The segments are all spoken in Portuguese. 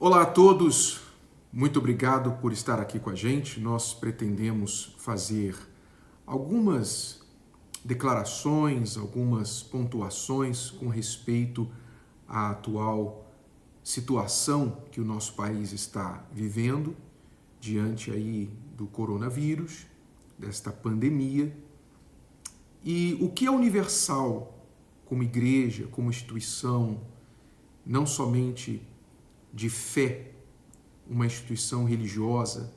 Olá a todos, muito obrigado por estar aqui com a gente. Nós pretendemos fazer algumas declarações, algumas pontuações com respeito à atual situação que o nosso país está vivendo diante aí do coronavírus, desta pandemia. E o que é universal como igreja, como instituição, não somente de fé, uma instituição religiosa,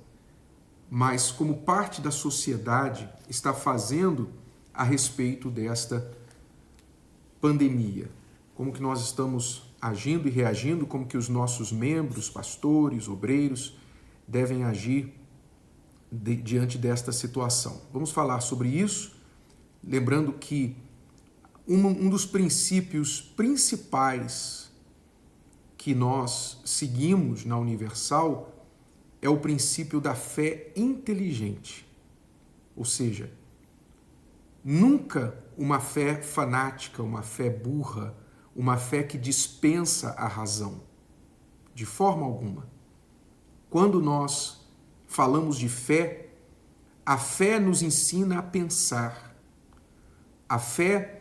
mas como parte da sociedade está fazendo a respeito desta pandemia. Como que nós estamos agindo e reagindo, como que os nossos membros, pastores, obreiros, devem agir diante desta situação. Vamos falar sobre isso, lembrando que um dos princípios principais que nós seguimos na Universal é o princípio da fé inteligente. Ou seja, nunca uma fé fanática, uma fé burra, uma fé que dispensa a razão. De forma alguma. Quando nós falamos de fé, a fé nos ensina a pensar. A fé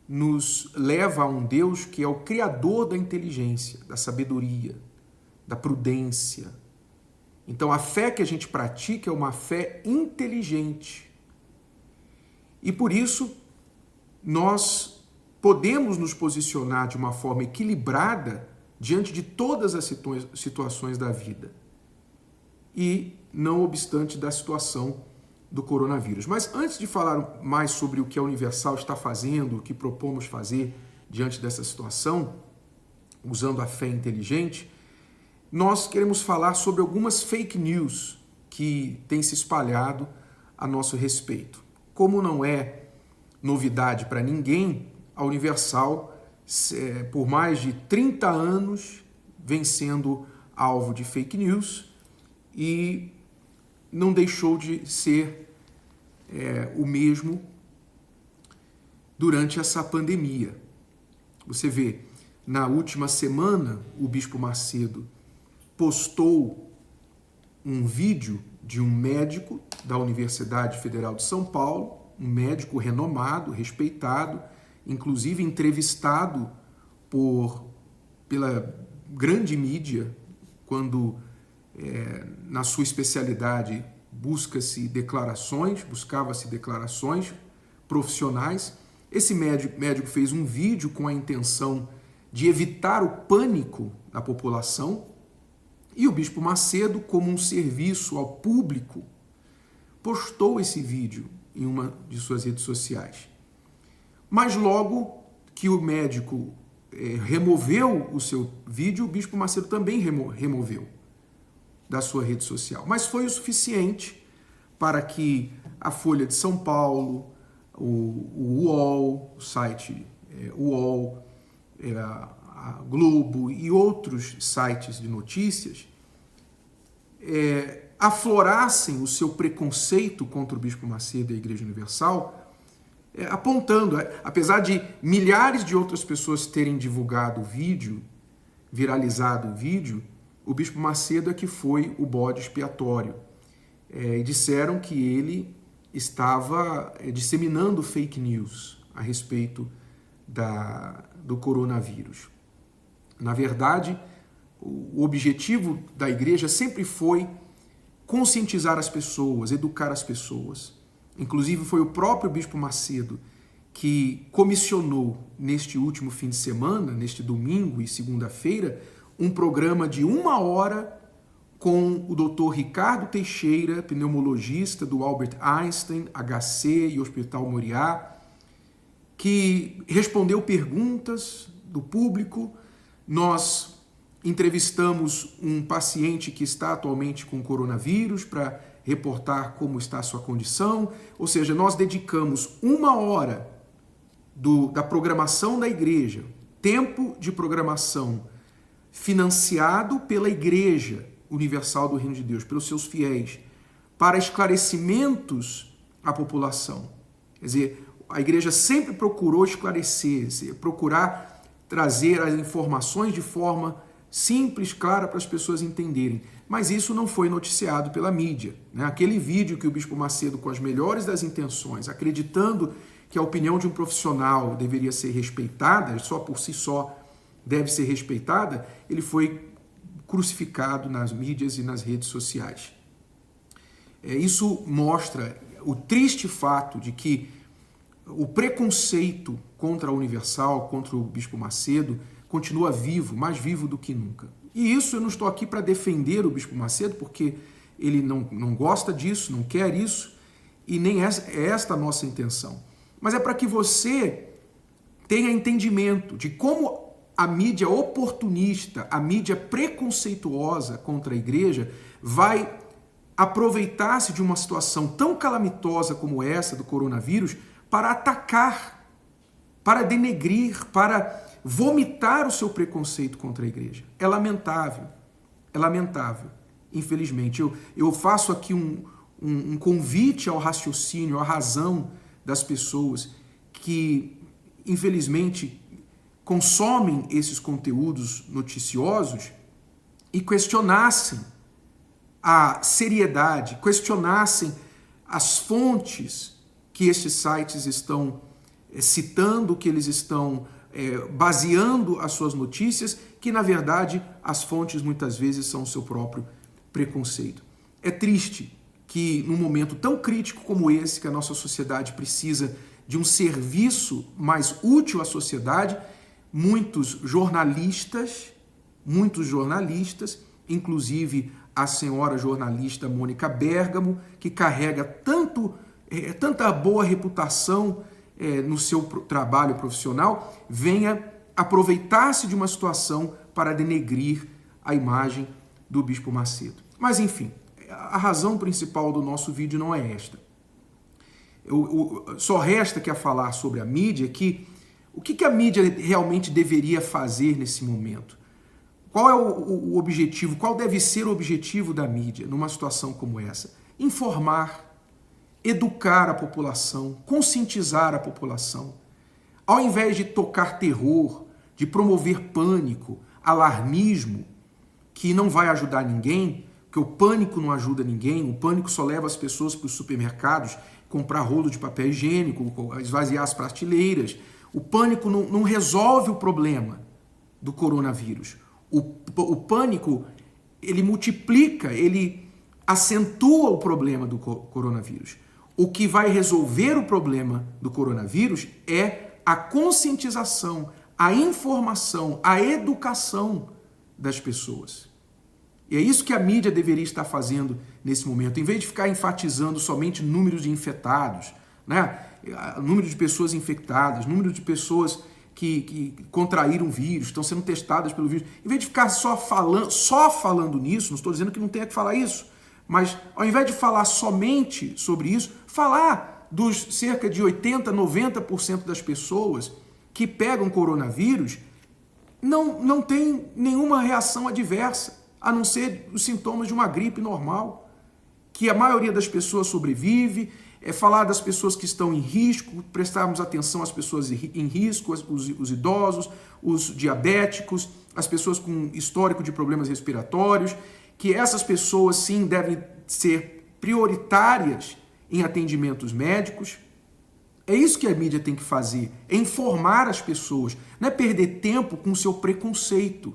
nos leva a um Deus que é o criador da inteligência, da sabedoria, da prudência. Então a fé que a gente pratica é uma fé inteligente. E por isso nós podemos nos posicionar de uma forma equilibrada diante de todas as situações da vida. E não obstante da situação do coronavírus. Mas antes de falar mais sobre o que a Universal está fazendo, o que propomos fazer diante dessa situação, usando a fé inteligente, nós queremos falar sobre algumas fake news que têm se espalhado a nosso respeito. Como não é novidade para ninguém, a Universal, por mais de 30 anos, vem sendo alvo de fake news e não deixou de ser o mesmo durante essa pandemia. Você vê, na última semana, o Bispo Macedo postou um vídeo de um médico da Universidade Federal de São Paulo, um médico renomado, respeitado, inclusive entrevistado pela grande mídia, quando na sua especialidade buscava-se declarações profissionais. Esse médico fez um vídeo com a intenção de evitar o pânico da população e o Bispo Macedo, como um serviço ao público, postou esse vídeo em uma de suas redes sociais. Mas logo que o médico removeu o seu vídeo, o Bispo Macedo também removeu da sua rede social. Mas foi o suficiente para que a Folha de São Paulo, o UOL, o site UOL, a Globo e outros sites de notícias aflorassem o seu preconceito contra o Bispo Macedo e a Igreja Universal, apontando, apesar de milhares de outras pessoas terem divulgado o vídeo, viralizado o vídeo, o Bispo Macedo é que foi o bode expiatório. E disseram que ele estava disseminando fake news a respeito do coronavírus. Na verdade, o objetivo da igreja sempre foi conscientizar as pessoas, educar as pessoas. Inclusive foi o próprio Bispo Macedo que comissionou neste último fim de semana, neste domingo e segunda-feira, um programa de 1 hora com o Dr. Ricardo Teixeira, pneumologista do Albert Einstein, HC e Hospital Moriá, que respondeu perguntas do público. Nós entrevistamos um paciente que está atualmente com coronavírus para reportar como está a sua condição. Ou seja, nós dedicamos 1 hora da programação da igreja, tempo de programação financiado pela Igreja Universal do Reino de Deus, pelos seus fiéis, para esclarecimentos à população. Quer dizer, a igreja sempre procurou esclarecer, procurar trazer as informações de forma simples, clara para as pessoas entenderem. Mas isso não foi noticiado pela mídia, né? Aquele vídeo que o Bispo Macedo, com as melhores das intenções, acreditando que a opinião de um profissional deveria ser respeitada, só por si só deve ser respeitada, ele foi crucificado nas mídias e nas redes sociais. Isso mostra o triste fato de que o preconceito contra a Universal, contra o Bispo Macedo, continua vivo, mais vivo do que nunca. E isso eu não estou aqui para defender o Bispo Macedo, porque ele não gosta disso, não quer isso, e nem é esta a nossa intenção. Mas é para que você tenha entendimento de como a mídia oportunista, a mídia preconceituosa contra a igreja vai aproveitar-se de uma situação tão calamitosa como essa do coronavírus para atacar, para denegrir, para vomitar o seu preconceito contra a igreja. É lamentável, infelizmente. Eu faço aqui um convite ao raciocínio, à razão das pessoas que, infelizmente, consomem esses conteúdos noticiosos e questionassem a seriedade, questionassem as fontes que estes sites estão citando, que eles estão baseando as suas notícias, que na verdade as fontes muitas vezes são o seu próprio preconceito. É triste que num momento tão crítico como esse, que a nossa sociedade precisa de um serviço mais útil à sociedade, muitos jornalistas, inclusive a senhora jornalista Mônica Bergamo, que carrega tanta boa reputação no seu trabalho profissional, venha aproveitar-se de uma situação para denegrir a imagem do Bispo Macedo. Mas, enfim, a razão principal do nosso vídeo não é esta. Só resta que a falar sobre a mídia que o que a mídia realmente deveria fazer nesse momento? Qual é o objetivo? Qual deve ser o objetivo da mídia numa situação como essa? Informar, educar a população, conscientizar a população. Ao invés de tocar terror, de promover pânico, alarmismo, que não vai ajudar ninguém, porque o pânico não ajuda ninguém, o pânico só leva as pessoas para os supermercados comprar rolo de papel higiênico, esvaziar as prateleiras. O pânico não resolve o problema do coronavírus. O pânico, ele multiplica, ele acentua o problema do coronavírus. O que vai resolver o problema do coronavírus é a conscientização, a informação, a educação das pessoas. E é isso que a mídia deveria estar fazendo nesse momento. Em vez de ficar enfatizando somente números de infectados, né? Número de pessoas infectadas, número de pessoas que contraíram o vírus, estão sendo testadas pelo vírus. Em vez de ficar só falando nisso, não estou dizendo que não tenha que falar isso, mas ao invés de falar somente sobre isso, falar dos cerca de 80%, 90% das pessoas que pegam coronavírus não tem nenhuma reação adversa, a não ser os sintomas de uma gripe normal, que a maioria das pessoas sobrevive. Falar das pessoas que estão em risco, prestarmos atenção às pessoas em risco, os idosos, os diabéticos, as pessoas com histórico de problemas respiratórios, que essas pessoas sim devem ser prioritárias em atendimentos médicos. É isso que a mídia tem que fazer, é informar as pessoas, não é perder tempo com o seu preconceito.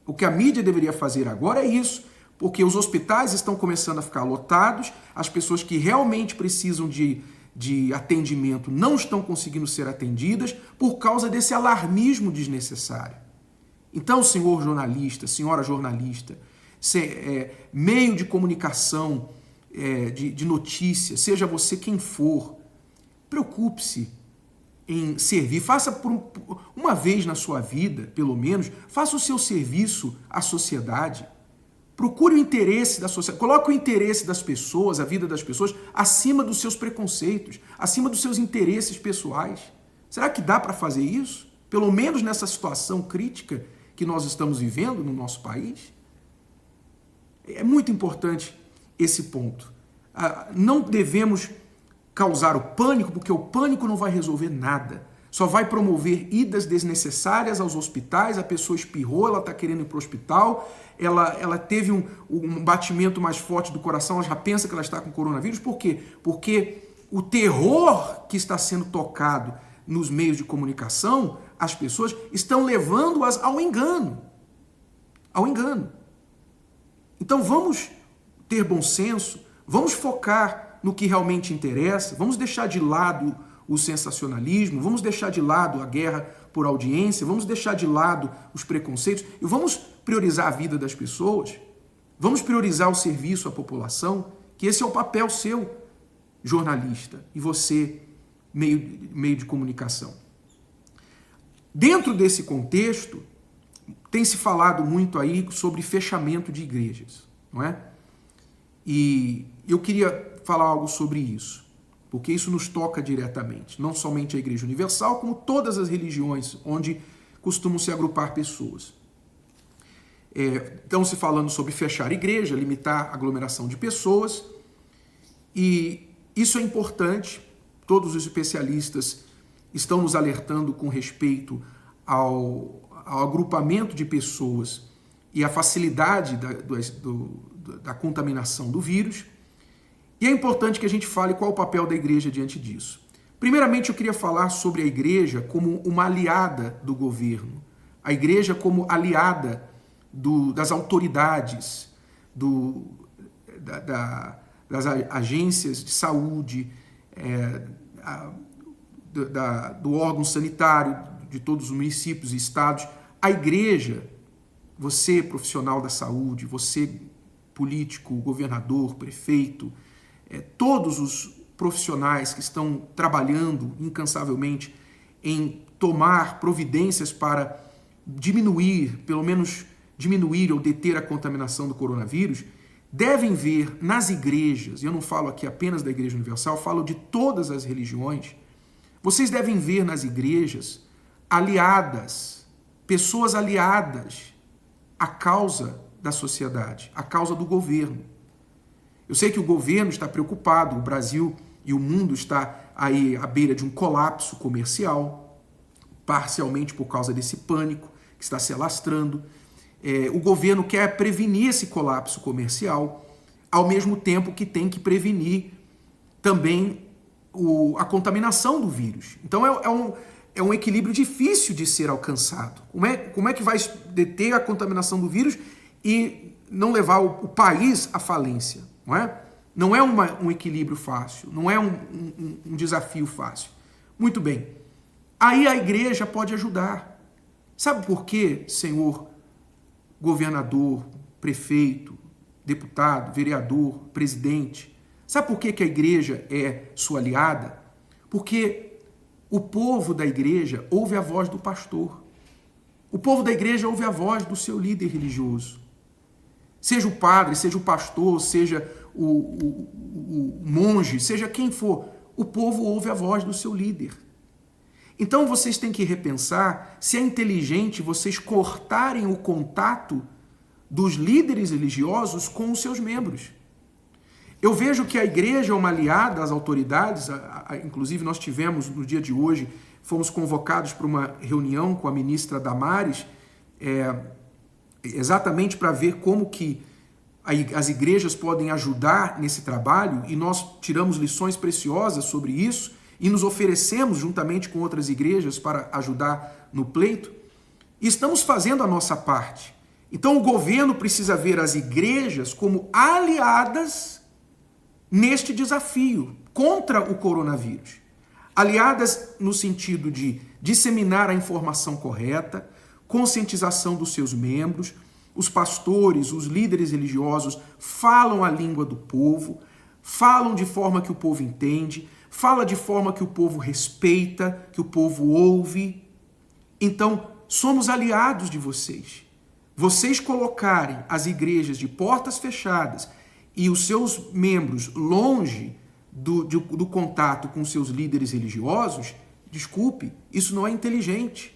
O que a mídia deveria fazer agora é isso, porque os hospitais estão começando a ficar lotados, as pessoas que realmente precisam de atendimento não estão conseguindo ser atendidas por causa desse alarmismo desnecessário. Então, senhor jornalista, senhora jornalista, meio de comunicação, de notícia, seja você quem for, preocupe-se em servir, faça por uma vez na sua vida, pelo menos, faça o seu serviço à sociedade. Procure o interesse da sociedade, coloque o interesse das pessoas, a vida das pessoas, acima dos seus preconceitos, acima dos seus interesses pessoais. Será que dá para fazer isso? Pelo menos nessa situação crítica que nós estamos vivendo no nosso país? É muito importante esse ponto. Não devemos causar o pânico, porque o pânico não vai resolver nada. só vai promover idas desnecessárias aos hospitais. A pessoa espirrou, ela está querendo ir para o hospital, ela teve um batimento mais forte do coração, ela já pensa que ela está com coronavírus. Por quê? Porque o terror que está sendo tocado nos meios de comunicação, as pessoas estão levando-as ao engano. Ao engano. Então vamos ter bom senso, vamos focar no que realmente interessa, vamos deixar de lado o sensacionalismo, vamos deixar de lado a guerra por audiência, vamos deixar de lado os preconceitos e vamos priorizar a vida das pessoas, vamos priorizar o serviço à população, que esse é o papel seu, jornalista, e você, meio de comunicação. Dentro desse contexto, tem se falado muito aí sobre fechamento de igrejas, não é? E eu queria falar algo sobre isso, porque isso nos toca diretamente, não somente a Igreja Universal, como todas as religiões onde costumam se agrupar pessoas. Estão se falando sobre fechar a igreja, limitar a aglomeração de pessoas, e isso é importante. Todos os especialistas estão nos alertando com respeito ao agrupamento de pessoas e a facilidade da contaminação do vírus. E é importante que a gente fale qual é o papel da igreja diante disso. Primeiramente, eu queria falar sobre a igreja como uma aliada do governo, a igreja como aliada das autoridades, das agências de saúde, do órgão sanitário de todos os municípios e estados. A igreja, você profissional da saúde, você político, governador, prefeito, todos os profissionais que estão trabalhando incansavelmente em tomar providências para diminuir, pelo menos diminuir ou deter a contaminação do coronavírus, devem ver nas igrejas, e eu não falo aqui apenas da Igreja Universal, falo de todas as religiões, vocês devem ver nas igrejas aliadas, pessoas aliadas à causa da sociedade, à causa do governo. Eu sei que o governo está preocupado, o Brasil e o mundo está aí à beira de um colapso comercial, parcialmente por causa desse pânico que está se alastrando. O governo quer prevenir esse colapso comercial, ao mesmo tempo que tem que prevenir também a contaminação do vírus. Então é um equilíbrio difícil de ser alcançado. Como é que vai deter a contaminação do vírus e não levar o país à falência? Não é um equilíbrio fácil, não é um desafio fácil. Muito bem. Aí a igreja pode ajudar. Sabe por quê, senhor governador, prefeito, deputado, vereador, presidente? Sabe por que a igreja é sua aliada? Porque o povo da igreja ouve a voz do pastor. O povo da igreja ouve a voz do seu líder religioso. Seja o padre, seja o pastor, seja o monge, seja quem for, o povo ouve a voz do seu líder. Então vocês têm que repensar se é inteligente vocês cortarem o contato dos líderes religiosos com os seus membros. Eu vejo que a igreja é uma aliada às autoridades, inclusive nós tivemos no dia de hoje, fomos convocados para uma reunião com a ministra Damares, exatamente para ver como que as igrejas podem ajudar nesse trabalho, e nós tiramos lições preciosas sobre isso e nos oferecemos juntamente com outras igrejas para ajudar no pleito, e estamos fazendo a nossa parte. Então o governo precisa ver as igrejas como aliadas neste desafio contra o coronavírus. Aliadas no sentido de disseminar a informação correta, conscientização dos seus membros. Os pastores, os líderes religiosos falam a língua do povo, falam de forma que o povo entende, fala de forma que o povo respeita, que o povo ouve. Então, somos aliados de vocês. Vocês colocarem as igrejas de portas fechadas e os seus membros longe do contato com seus líderes religiosos, desculpe, isso não é inteligente.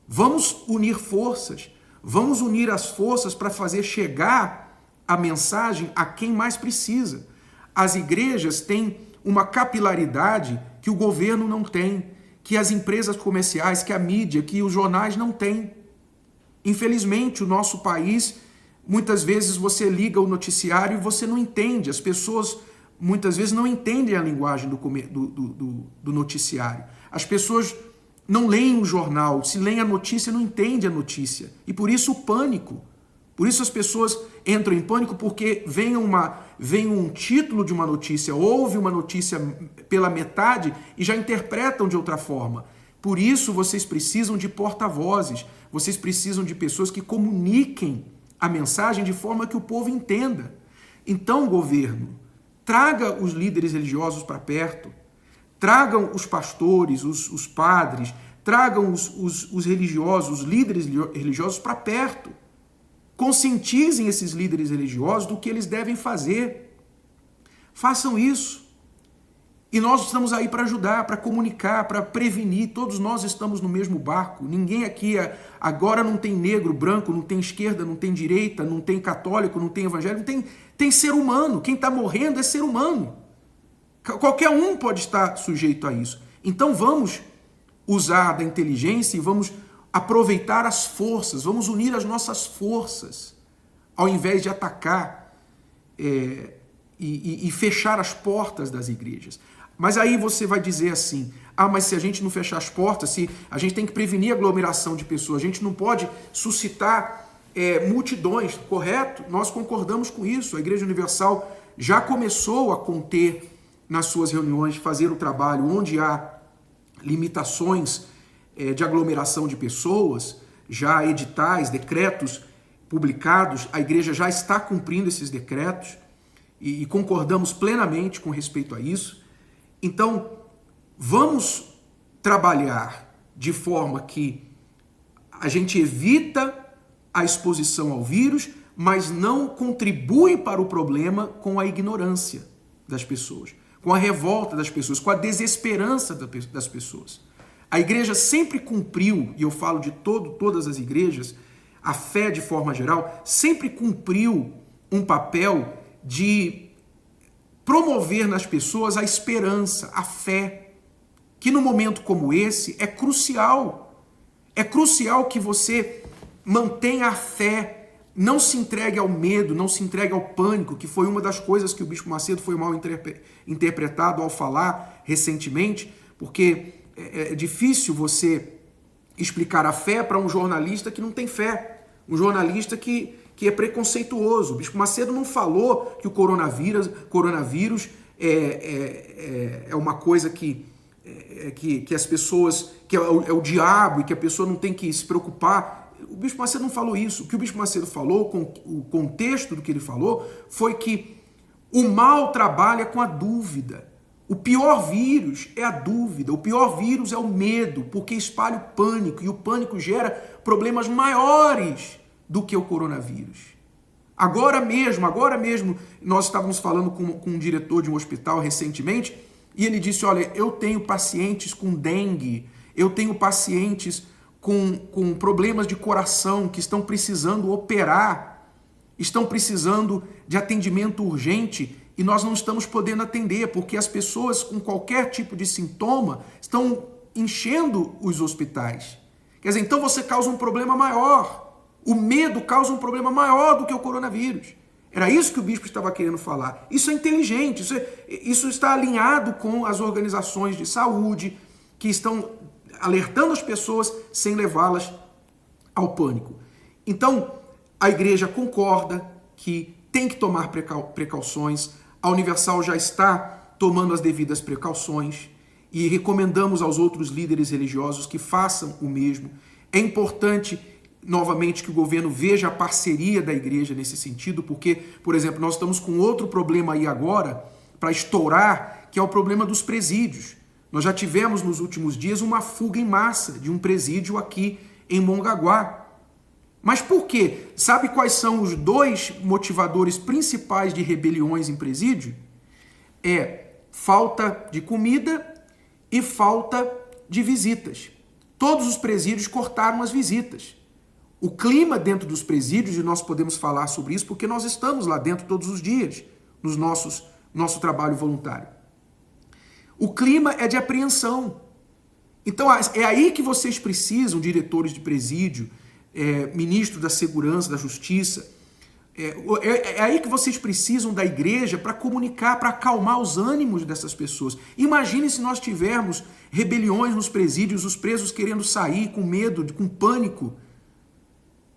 Vamos unir forças, vamos unir as forças para fazer chegar a mensagem a quem mais precisa. As igrejas têm uma capilaridade que o governo não tem, que as empresas comerciais, que a mídia, que os jornais não têm. Infelizmente, o nosso país, muitas vezes você liga o noticiário e você não entende. As pessoas, muitas vezes, não entendem a linguagem do noticiário. As pessoas não leem o jornal, se leem a notícia, não entendem a notícia. E por isso o pânico. Por isso as pessoas entram em pânico, porque vem um título de uma notícia, ouve uma notícia pela metade e já interpretam de outra forma. Por isso vocês precisam de porta-vozes, vocês precisam de pessoas que comuniquem a mensagem de forma que o povo entenda. Então, governo, traga os líderes religiosos para perto, tragam os pastores, os padres, tragam os religiosos, os líderes religiosos para perto. Conscientizem esses líderes religiosos do que eles devem fazer. Façam isso. E nós estamos aí para ajudar, para comunicar, para prevenir. Todos nós estamos no mesmo barco. Ninguém aqui agora não tem negro, branco, não tem esquerda, não tem direita, não tem católico, não tem evangélico, tem ser humano. Quem está morrendo é ser humano. Qualquer um pode estar sujeito a isso. Então vamos usar da inteligência e vamos aproveitar as forças, vamos unir as nossas forças, ao invés de atacar e fechar as portas das igrejas. Mas aí você vai dizer assim, mas se a gente não fechar as portas, se a gente tem que prevenir a aglomeração de pessoas, a gente não pode suscitar multidões, correto? Nós concordamos com isso. A Igreja Universal já começou a conter nas suas reuniões, fazer o trabalho onde há limitações de aglomeração de pessoas, já editais, decretos publicados, a igreja já está cumprindo esses decretos e concordamos plenamente com respeito a isso. Então, vamos trabalhar de forma que a gente evita a exposição ao vírus, mas não contribui para o problema com a ignorância das pessoas, com a revolta das pessoas, com a desesperança das pessoas. A igreja sempre cumpriu, e eu falo de todas as igrejas, a fé de forma geral, sempre cumpriu um papel de promover nas pessoas a esperança, a fé, que num momento como esse é crucial. É crucial que você mantenha a fé, não se entregue ao medo, não se entregue ao pânico, que foi uma das coisas que o Bispo Macedo foi mal interpretado ao falar recentemente, porque é difícil você explicar a fé para um jornalista que não tem fé, um jornalista que é preconceituoso. O Bispo Macedo não falou que o coronavírus é uma coisa que as pessoas, que é o diabo e que a pessoa não tem que se preocupar. O Bispo Macedo não falou isso. O que o Bispo Macedo falou, o contexto do que ele falou, foi que o mal trabalha com a dúvida. O pior vírus é a dúvida, o pior vírus é o medo, porque espalha o pânico, e o pânico gera problemas maiores do que o coronavírus. Agora mesmo, nós estávamos falando com um diretor de um hospital recentemente, e ele disse, olha, eu tenho pacientes com dengue, eu tenho pacientes com problemas de coração que estão precisando operar, estão precisando de atendimento urgente, e nós não estamos podendo atender, porque as pessoas com qualquer tipo de sintoma estão enchendo os hospitais. Quer dizer, então você causa um problema maior. O medo causa um problema maior do que o coronavírus. Era isso que o bispo estava querendo falar. Isso é inteligente, isso está alinhado com as organizações de saúde que estão alertando as pessoas sem levá-las ao pânico. Então, a igreja concorda que tem que tomar precauções. A Universal já está tomando as devidas precauções e recomendamos aos outros líderes religiosos que façam o mesmo. É importante, novamente, que o governo veja a parceria da igreja nesse sentido, porque, por exemplo, nós estamos com outro problema aí agora para estourar, que é o problema dos presídios. Nós já tivemos nos últimos dias uma fuga em massa de um presídio aqui em Mongaguá. Mas por quê? Sabe quais são os dois motivadores principais de rebeliões em presídio? É falta de comida e falta de visitas. Todos os presídios cortaram as visitas. O clima dentro dos presídios, e nós podemos falar sobre isso porque nós estamos lá dentro todos os dias, no nosso trabalho voluntário. O clima é de apreensão. Então é aí que vocês precisam, diretores de presídio, ministros da segurança, da justiça, é aí que vocês precisam da igreja para comunicar, para acalmar os ânimos dessas pessoas. Imagine se nós tivermos rebeliões nos presídios, os presos querendo sair com medo, com pânico.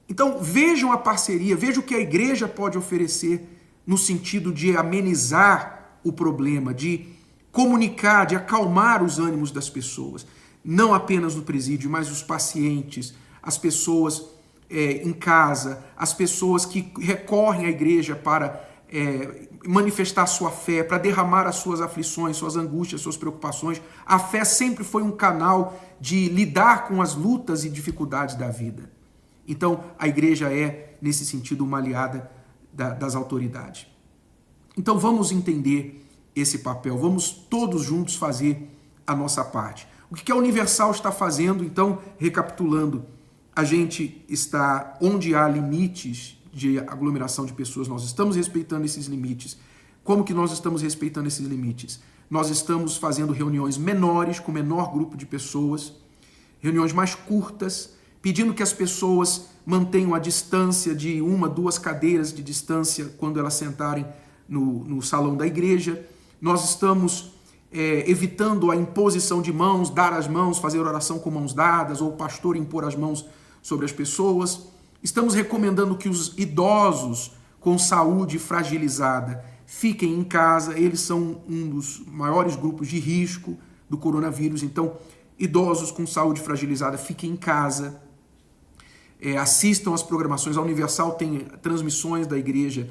Então vejam a parceria, vejam o que a igreja pode oferecer no sentido de amenizar o problema, de comunicar, de acalmar os ânimos das pessoas. Não apenas no presídio, mas os pacientes, as pessoas em casa, as pessoas que recorrem à igreja para manifestar sua fé, para derramar as suas aflições, suas angústias, suas preocupações. A fé sempre foi um canal de lidar com as lutas e dificuldades da vida. Então, a igreja é, nesse sentido, uma aliada das autoridades. Então, vamos entender esse papel, vamos todos juntos fazer a nossa parte. O que a Universal está fazendo? Então, recapitulando, a gente está onde há limites de aglomeração de pessoas, nós estamos respeitando esses limites. Como que nós estamos respeitando esses limites? Nós estamos fazendo reuniões menores, com menor grupo de pessoas, reuniões mais curtas, pedindo que as pessoas mantenham a distância de 1, 2 cadeiras de distância quando elas sentarem no salão da igreja. Nós estamos evitando a imposição de mãos, dar as mãos, fazer oração com mãos dadas, ou o pastor impor as mãos sobre as pessoas. Estamos recomendando que os idosos com saúde fragilizada fiquem em casa. Eles são um dos maiores grupos de risco do coronavírus. Então, idosos com saúde fragilizada fiquem em casa. Assistam às programações. A Universal tem transmissões da igreja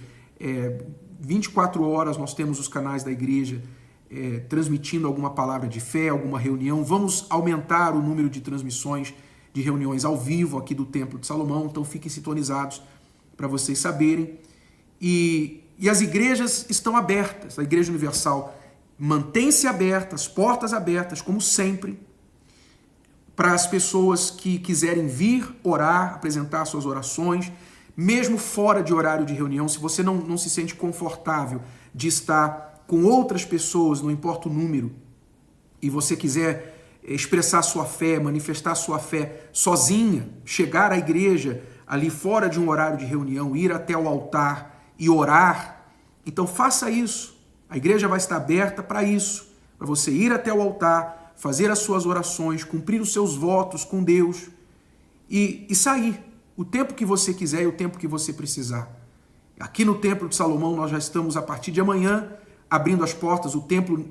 24 horas. Nós temos os canais da igreja transmitindo alguma palavra de fé, alguma reunião. Vamos aumentar o número de transmissões de reuniões ao vivo aqui do Templo de Salomão, então fiquem sintonizados para vocês saberem. E as igrejas estão abertas, a Igreja Universal mantém-se aberta, as portas abertas, como sempre, para as pessoas que quiserem vir orar, apresentar suas orações, mesmo fora de horário de reunião. Se você não se sente confortável de estar com outras pessoas, não importa o número, e você quiser expressar sua fé, manifestar sua fé sozinha, chegar à igreja ali fora de um horário de reunião, ir até o altar e orar, então faça isso. A igreja vai estar aberta para isso, para você ir até o altar, fazer as suas orações, cumprir os seus votos com Deus e sair o tempo que você quiser e o tempo que você precisar. Aqui no Templo de Salomão nós já estamos a partir de amanhã abrindo as portas. O templo,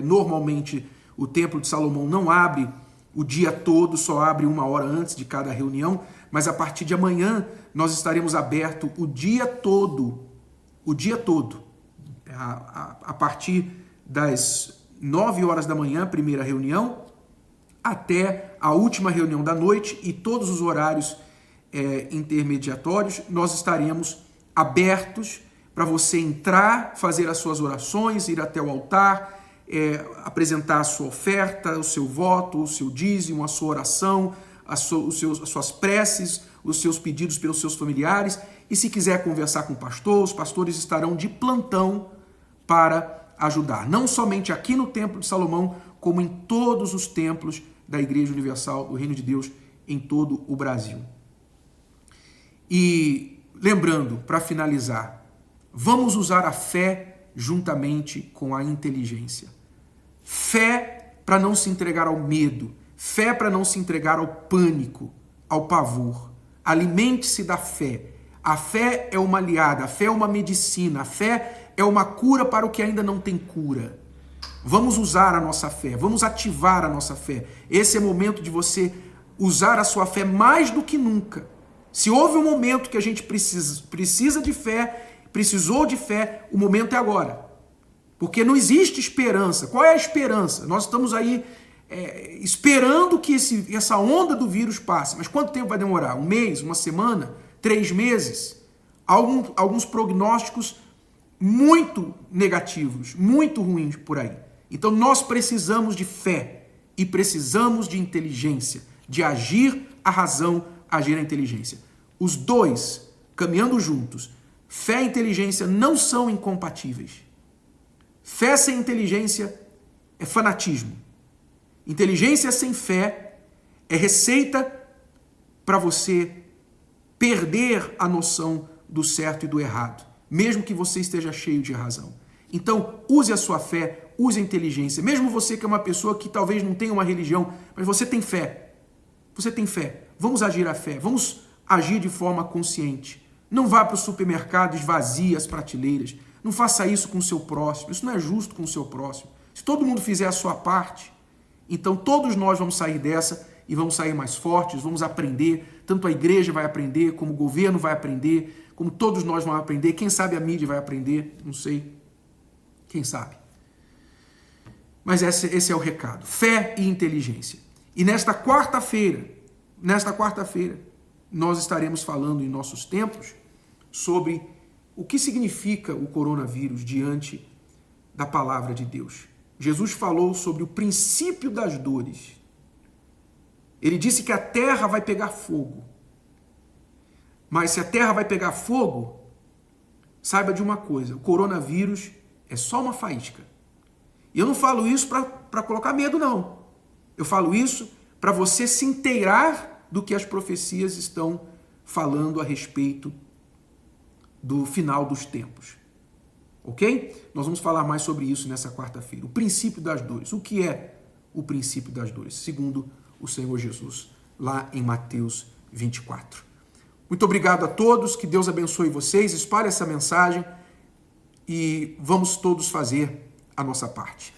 normalmente, o Templo de Salomão não abre o dia todo, só abre 1 hora antes de cada reunião, mas a partir de amanhã nós estaremos abertos o dia todo, a partir das 9 horas da manhã, primeira reunião, até a última reunião da noite, e todos os horários intermediatórios nós estaremos abertos para você entrar, fazer as suas orações, ir até o altar, apresentar a sua oferta, o seu voto, o seu dízimo, a sua oração, as suas preces, os seus pedidos pelos seus familiares. E se quiser conversar com o pastor, os pastores estarão de plantão para ajudar. Não somente aqui no Templo de Salomão, como em todos os templos da Igreja Universal do Reino de Deus em todo o Brasil. E lembrando, para finalizar, vamos usar a fé juntamente com a inteligência. Fé para não se entregar ao medo, fé para não se entregar ao pânico, ao pavor. Alimente-se da fé. A fé é uma aliada, a fé é uma medicina, a fé é uma cura para o que ainda não tem cura. Vamos usar a nossa fé, vamos ativar a nossa fé. Esse é o momento de você usar a sua fé mais do que nunca. Se houve um momento que a gente precisa de fé, precisou de fé, o momento é agora. Porque não existe esperança. Qual é a esperança? Nós estamos aí esperando que essa onda do vírus passe. Mas quanto tempo vai demorar? 1 mês? 1 semana? 3 meses? Alguns prognósticos muito negativos, muito ruins por aí. Então nós precisamos de fé e precisamos de inteligência, de agir a razão, agir a inteligência. Os dois caminhando juntos. Fé e inteligência não são incompatíveis. Fé sem inteligência é fanatismo. Inteligência sem fé é receita para você perder a noção do certo e do errado, mesmo que você esteja cheio de razão. Então, use a sua fé, use a inteligência. Mesmo você que é uma pessoa que talvez não tenha uma religião, mas você tem fé. Você tem fé. Vamos agir a fé. Vamos agir de forma consciente. Não vá para o supermercado, esvazie as prateleiras. Não faça isso com o seu próximo. Isso não é justo com o seu próximo. Se todo mundo fizer a sua parte, então todos nós vamos sair dessa e vamos sair mais fortes, vamos aprender. Tanto a igreja vai aprender, como o governo vai aprender, como todos nós vamos aprender. Quem sabe a mídia vai aprender, não sei. Quem sabe? Mas esse é o recado. Fé e inteligência. E nesta quarta-feira, nós estaremos falando em nossos tempos sobre o que significa o coronavírus diante da palavra de Deus. Jesus falou sobre o princípio das dores. Ele disse que a terra vai pegar fogo. Mas se a terra vai pegar fogo, saiba de uma coisa, o coronavírus é só uma faísca. E eu não falo isso para colocar medo, não. Eu falo isso para você se inteirar do que as profecias estão falando a respeito do final dos tempos. Ok? Nós vamos falar mais sobre isso nessa quarta-feira. O princípio das dores. O que é o princípio das dores? Segundo o Senhor Jesus, lá em Mateus 24. Muito obrigado a todos. Que Deus abençoe vocês. Espalhe essa mensagem. E vamos todos fazer a nossa parte.